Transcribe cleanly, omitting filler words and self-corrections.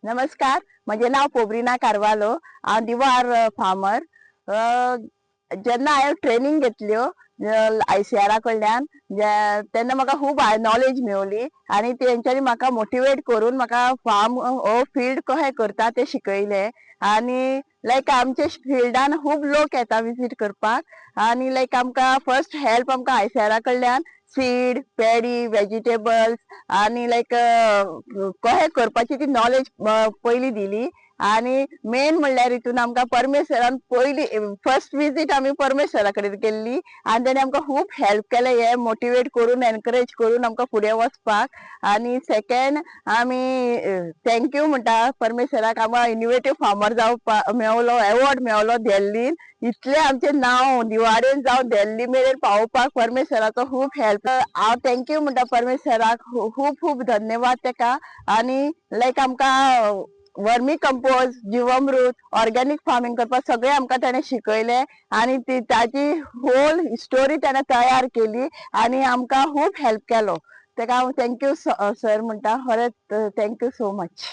नमस्कार, माझे नाव पोब्रिना कारवालो. हांव दिवार फार्मर. जेन्ना हांवें ट्रेनिंग घेतल्यो ICAR कडल्यान तेन्ना म्हाका खूब नॉलेज मेवली आनी तेंच्यांनी म्हाका मोटिवेट करून म्हाका फार्म हो फील्ड कशें करता ते शिकयले. आनी लायक आमच्या फिल्डान खूब लोक येता विजीट करपाक आनी लायक आमकां फर्स्ट हेल्प आमकां ICAR कडल्यान सीड, पॅडी, वेजिटेबल्स आनी लायक कशें करपाची ती नॉलेज पयली दिली. आनी मेन म्हणल्यार हितून आमकां परमेश्वरान पयली फर्स्ट विजीट आमी परमेश्वरा कडेन केल्ली आनी तेणे आमकां खूब हेल्प केलें हे मोटिवेट करून एनकरेज करून आमकां फुडें वचपाक. आनी सेकंड आमी थँक्यू म्हणटा परमेश्वराक, आमकां इनोवेटीव फार्मर जावपाक मेवलो, अवॉर्ड मेवलो दिल्लीन. इतलें आमचें नांव दिवारेन जावं दिल्ली मेरेन पावोवपाक परमेश्वराचो खूब हेल्प. हांव थँक्यू म्हणटा परमेश्वराक, खूब खूब धन्यवाद तेका. आनी लायक आमकां वर्मी कंपोज, जीवामृत, ऑर्गेनिक फार्मिंग करपाक सगळें आमकां ताणें शिकयलें आनी ताची होल स्टोरी ताणें तयार केली आनी आमकां खूब हेल्प केलो. तेका हांव थँक्यू सर म्हणटा, खरेंच थँक्यू सो मच.